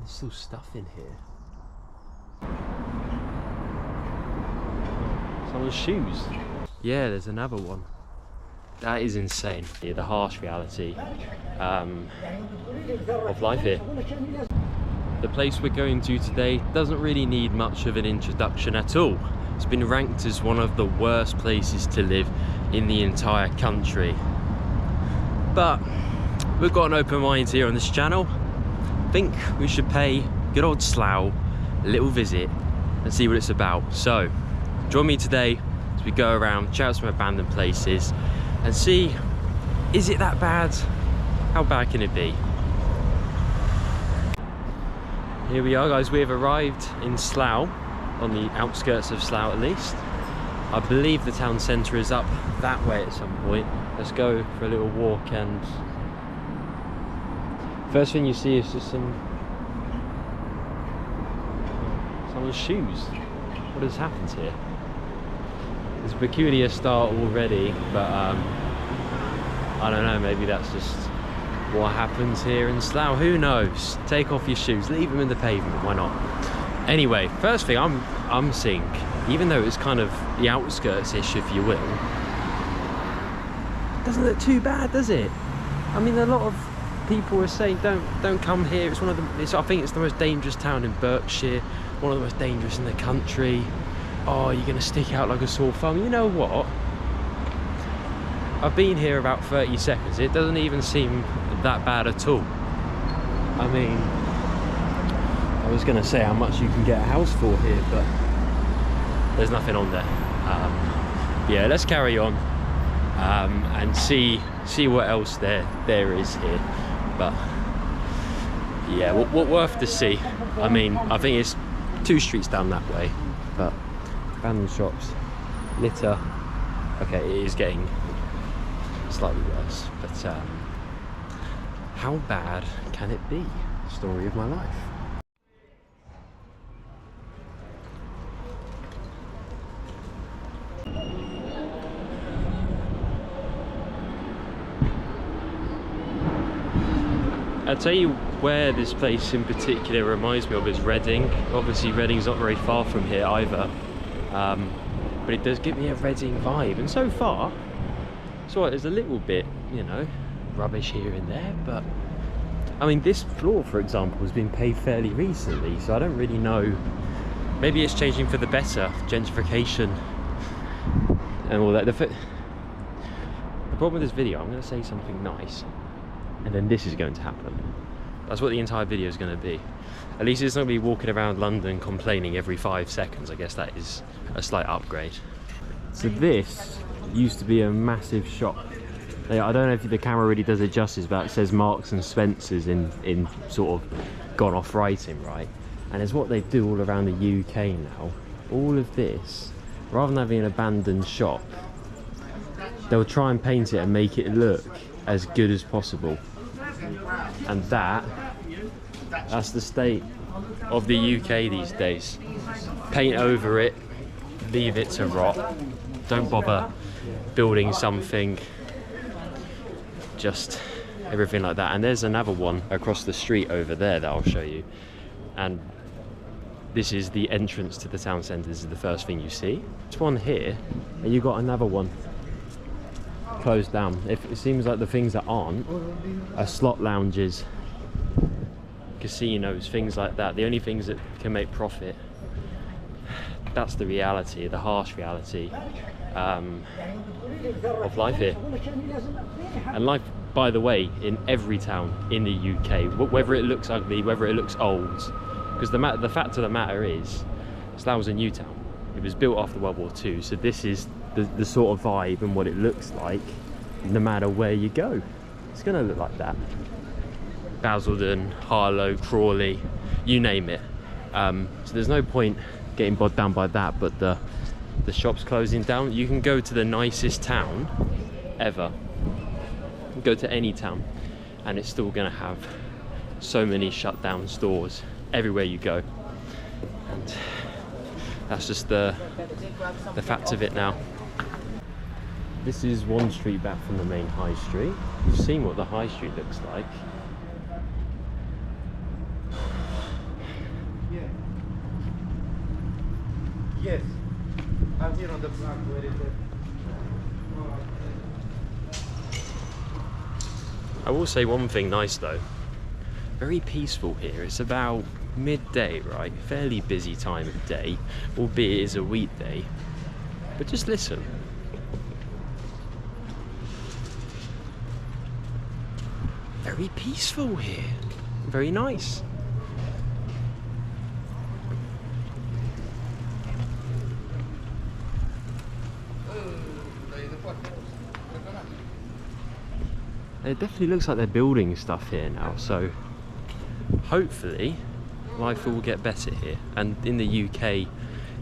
There's still stuff in here. Someone's shoes. Yeah, there's another one. That is insane. Yeah, the harsh reality of life here. The place we're going to today doesn't really need much of an introduction at all. It's been ranked as one of the worst places to live in the entire country. But we've got an open mind here on this channel. I think we should pay good old Slough a little visit and see what it's about. So join me today as we go around, check out some abandoned places and see, is it that bad? How bad can it be? Here we are, guys. We have arrived in Slough, on the outskirts of Slough at least. I believe the town centre is up that way at some point. Let's go for a little walk, and first thing you see is just someone's shoes. What has happened here? There's a peculiar start already, but I don't know, maybe that's just what happens here in Slough. Who knows? Take off your shoes, leave them in the pavement, why not? Anyway, first thing I'm seeing, even though it's kind of the outskirts-ish, if you will, doesn't look too bad, does it? I mean, a lot of people are saying don't come here. It's one of the, I think it's the most dangerous town in Berkshire, one of the most dangerous in the country. Oh, you're gonna stick out like a sore thumb. You know what? I've been here about 30 seconds. It doesn't even seem that bad at all. I mean, I was gonna say how much you can get a house for here, but there's nothing on there. Yeah, let's carry on and see what else there is here. But yeah, what worth to see. I mean, I think it's 2 streets down that way, but abandoned shops, litter. Okay, it is getting slightly worse, but how bad can it be? Story of my life. I'll tell you where this place in particular reminds me of is Reading. Obviously Reading's not very far from here either, but it does give me a Reading vibe, and so far so there's a little bit, you know, rubbish here and there, but I mean, this floor, for example, has been paved fairly recently, so I don't really know. Maybe it's changing for the better, gentrification and all that. The problem with this video, I'm going to say something nice, and then this is going to happen. That's what the entire video is going to be. At least it's not going to be walking around London complaining every 5 seconds. I guess that is a slight upgrade. So this used to be a massive shop. I don't know if the camera really does it justice, but it says Marks and Spencer's in sort of gone off writing, right? And it's what they do all around the UK now. All of this, rather than having an abandoned shop, they'll try and paint it and make it look as good as possible. And that's the state of the UK these days. Paint over it, leave it to rot. Don't bother building something, just everything like that. And there's another one across the street over there that I'll show you, and this is the entrance to the town centre. This is the first thing you see. There's one here, and you've got another one closed down. It seems like the things that aren't are slot lounges, casinos, things like that. The only things that can make profit. That's the reality, the harsh reality of life here. And life, by the way, in every town in the UK, whether it looks ugly, whether it looks old, because the fact of the matter is, Slough was a new town. It was built after World War II, so this is the sort of vibe and what it looks like no matter where you go. It's going to look like that. Basildon, Harlow, Crawley, you name it. So there's no point getting bogged down by that, but the shop's closing down. You can go to the nicest town ever, go to any town, and it's still going to have so many shut down stores everywhere you go, and that's just the fact of it now. This is one street back from the main high street. You've seen what the high street looks like. Yes. I'm here on the back. Where is it? I will say one thing nice though. Very peaceful here. It's about midday, right? Fairly busy time of day, albeit it is a weekday. But just listen. Very peaceful here. Very nice. It definitely looks like they're building stuff here now, so hopefully life will get better here. And in the UK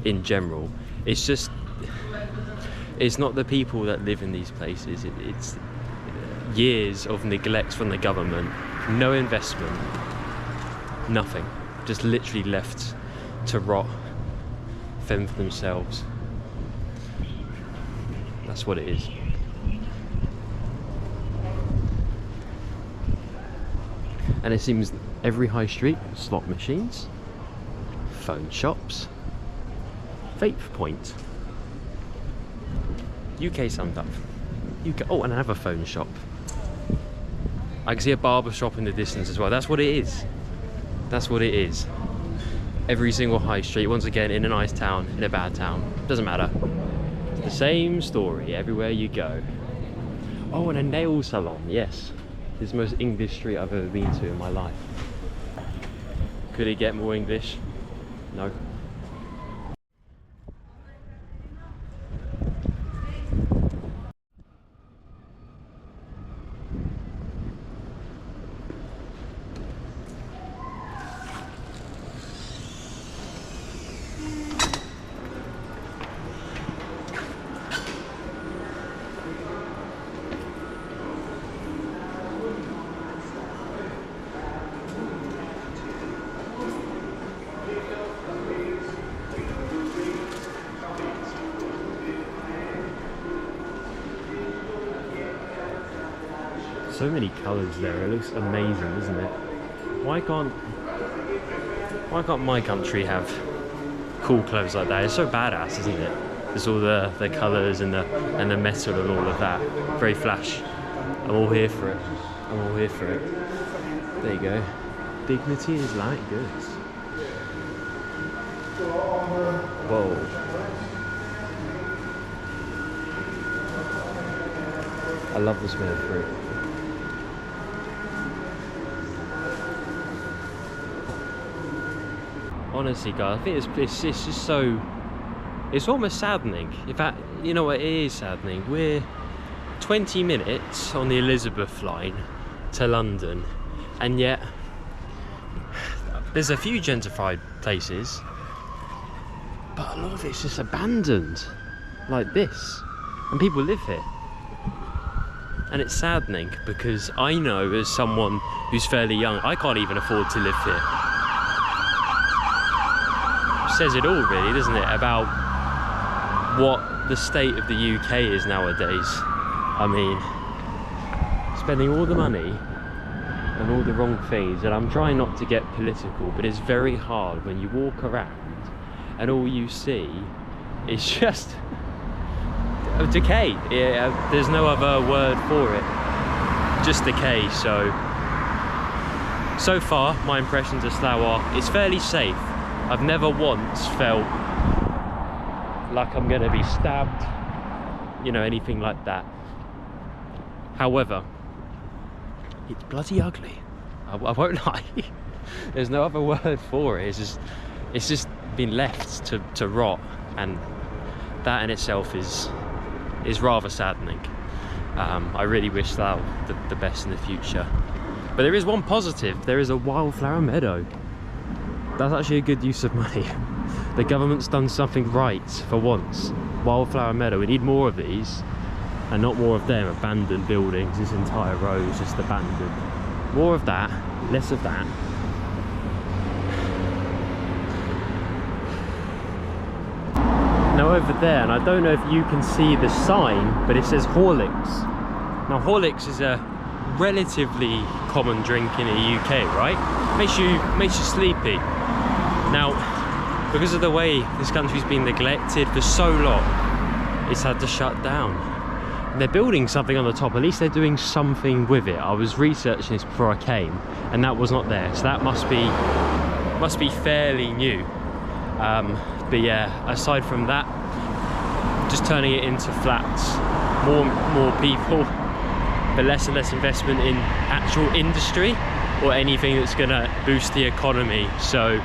in general, it's just, it's not the people that live in these places, it's years of neglect from the government, no investment, nothing, just literally left to rot, fend for themselves. That's what it is. And it seems every high street, slot machines, phone shops, vape point. UK summed up. UK, oh, and another phone shop. I can see a barber shop in the distance as well. That's what it is. That's what it is. Every single high street, once again, in a nice town, in a bad town. Doesn't matter. It's the same story everywhere you go. Oh, and a nail salon, yes. This is the most English street I've ever been to in my life. Could it get more English? No. So many colours there, it looks amazing, doesn't it? Why can't my country have cool clothes like that? It's so badass, isn't it? There's all the colours and the metal and all of that. Very flash. I'm all here for it. I'm all here for it. There you go. Dignity is like goods. Whoa. I love the smell of fruit. Honestly, guys, I think it's just so, it's almost saddening. In fact, you know what, it is saddening. We're 20 minutes on the Elizabeth line to London, and yet there's a few gentrified places, but a lot of it's just abandoned, like this, and people live here. And it's saddening because I know, as someone who's fairly young, I can't even afford to live here. Says it all, really, doesn't it, about what the state of the UK is nowadays. I mean, spending all the money and all the wrong things, and I'm trying not to get political, but it's very hard when you walk around and all you see is just a decay. There's no other word for it, just decay. So far my impressions of Slough are, it's fairly safe. I've never once felt like I'm going to be stabbed, you know, anything like that. However, it's bloody ugly. I won't lie. There's no other word for it. It's just been left to rot, and that in itself is rather saddening. I really wish Slough the best in the future. But there is one positive. There is a wildflower meadow. That's actually a good use of money. The government's done something right for once. Wildflower meadow, we need more of these, and not more of them abandoned buildings. This entire row is just abandoned. More of that, less of that. Now over there, and I don't know if you can see the sign, but it says Horlicks. Now Horlicks is a relatively common drink in the UK, right? Makes you sleepy. Now, because of the way this country's been neglected for so long, it's had to shut down. And they're building something on the top, at least they're doing something with it. I was researching this before I came, and that was not there, so that must be fairly new. But yeah, aside from that, just turning it into flats, more people, but less and less investment in actual industry or anything that's gonna boost the economy. So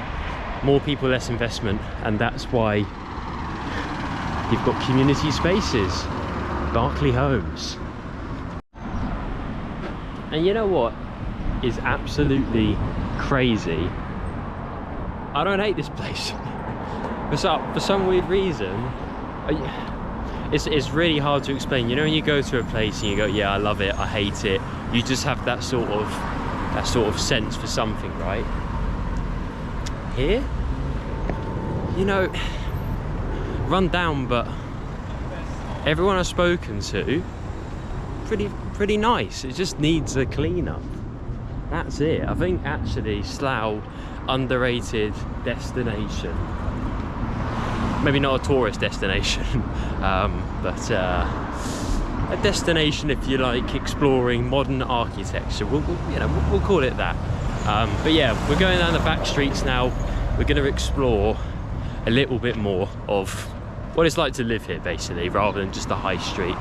more people, less investment, and that's why you've got community spaces, Berkeley homes. And you know what is absolutely crazy? I don't hate this place. For some weird reason, it's really hard to explain. You know, when you go to a place and you go, yeah, I love it, I hate it, you just have that sort of sense for something, right? Here, you know, run down, but everyone I've spoken to, pretty nice. It just needs a clean up. That's it. I think actually Slough, underrated destination. Maybe not a tourist destination, but a destination, if you like, exploring modern architecture. We'll call it that. But yeah, we're going down the back streets now. We're going to explore a little bit more of what it's like to live here, basically, rather than just the high street.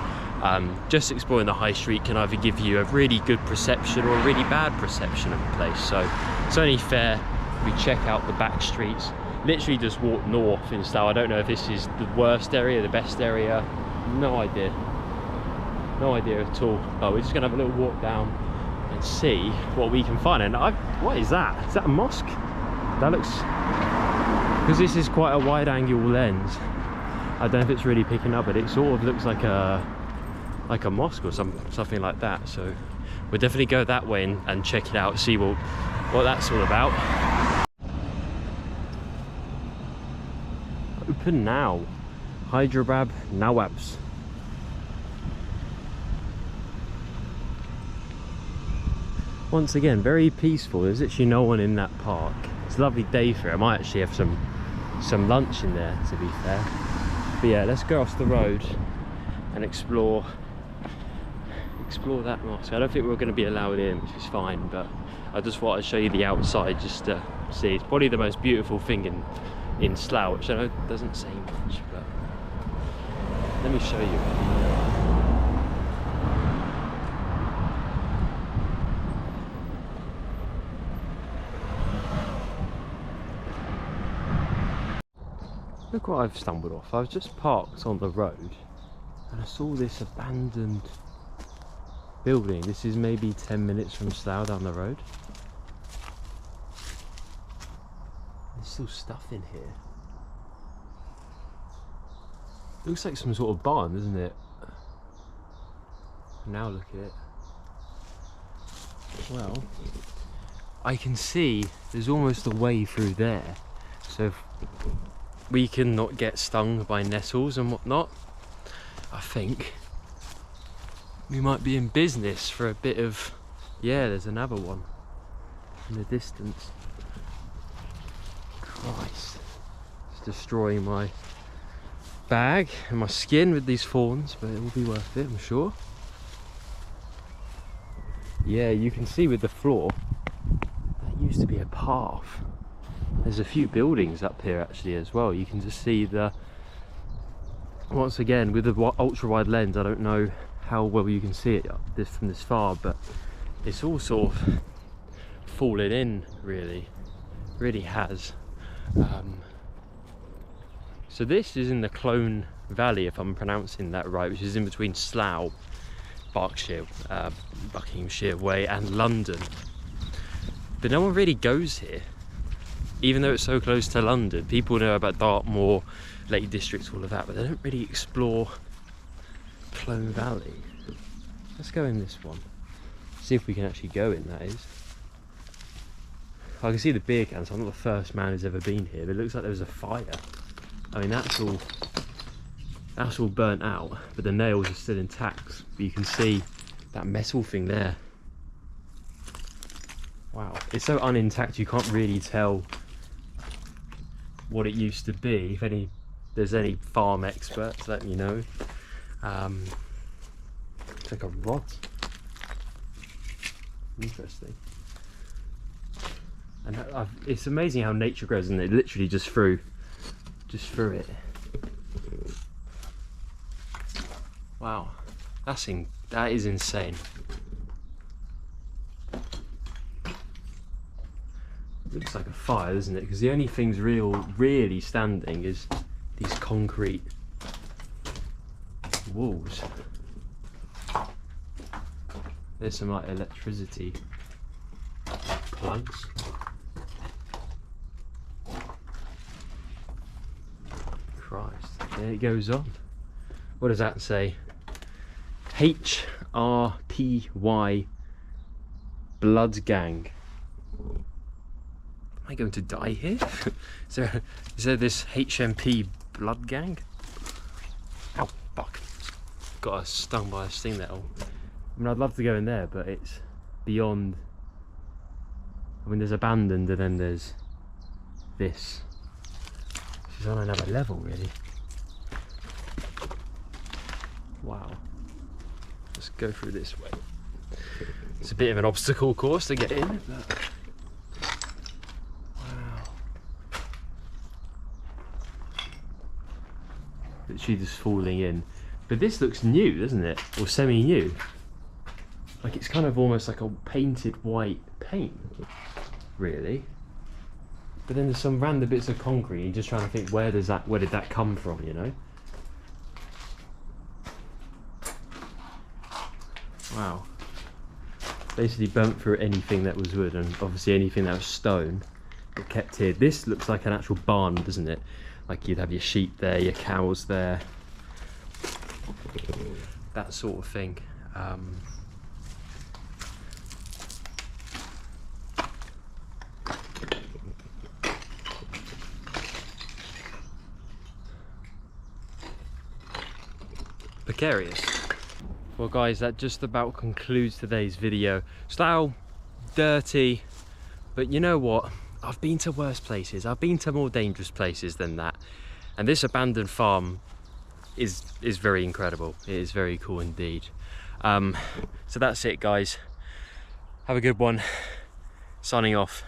Just exploring the high street can either give you a really good perception or a really bad perception of the place. So it's only fair we check out the back streets. Literally just walk north in Slough. I don't know if this is the worst area, the best area. No idea. No idea at all. But we're just gonna have a little walk down and see what we can find. And what is that? Is that a mosque? That looks, because this is quite a wide angle lens, I don't know if it's really picking up, but it sort of looks like a mosque or something like that. So we'll definitely go that way and check it out, see what that's all about. Open now. Hyderabad Nawabs. Once again, very peaceful. There's actually no one in that park. It's a lovely day for it. I might actually have some lunch in there, to be fair. But yeah, let's go off the road and explore that mosque. I don't think we're going to be allowed in, which is fine, but I just thought I'd show you the outside just to see. It's probably the most beautiful thing in Slough, which I know doesn't say much, but let me show you. Look what I've stumbled off. I was just parked on the road and I saw this abandoned building. This is maybe 10 minutes from Slough down the road. There's still stuff in here. Looks like some sort of barn, doesn't it? Now look at it. Well, I can see there's almost a way through there. So if we can not get stung by nettles and whatnot, I think we might be in business for a bit of... Yeah, there's another one in the distance. Christ, it's destroying my bag and my skin with these thorns, but it will be worth it, I'm sure. Yeah, you can see with the floor, that used to be a path. There's a few buildings up here actually as well. You can just see the, once again with the ultra wide lens, I don't know how well you can see it from this far, but it's all sort of fallen in, really has. So this is in the Clone Valley, if I'm pronouncing that right, which is in between Slough, Berkshire, Buckinghamshire way and London. But no one really goes here, even though it's so close to London. People know about Dartmoor, Lake District, all of that, but they don't really explore Clone Valley. Let's go in this one, see if we can actually go in, that is. I can see the beer cans. I'm not the first man who's ever been here, but it looks like there was a fire. I mean, that's all burnt out, but the nails are still intact. But you can see that metal thing there. Wow, it's so unintact you can't really tell what it used to be. If there's any farm experts, let me know. It's like a rod. Interesting. And it's amazing how nature grows, isn't it? Literally just through it. Wow, that is insane. Looks like a fire, doesn't it? Because the only things really standing is these concrete walls. There's some like electricity plugs. Christ, there it goes on. What does that say? HRPY Blood Gang. Am I going to die here? Is there this HMP Blood Gang? Oh fuck! Got stung by a sting nettle. I mean, I'd love to go in there, but it's beyond. I mean, there's abandoned, and then there's this. She's on another level, really. Wow. Let's go through this way. It's a bit of an obstacle course to get in, but wow. Literally just falling in. But this looks new, doesn't it? Or semi-new. Like it's kind of almost like a painted white paint, really. But then there's some random bits of concrete. You're just trying to think, where did that come from, you know? Wow. Basically burnt through anything that was wood, and obviously anything that was stone got kept here. This looks like an actual barn, doesn't it? Like you'd have your sheep there, your cows there, that sort of thing. Precarious. Well guys, that just about concludes today's video. Slough, dirty, but you know what? I've been to worse places. I've been to more dangerous places than that. And this abandoned farm is very incredible. It is very cool indeed. So that's it guys. Have a good one. Signing off.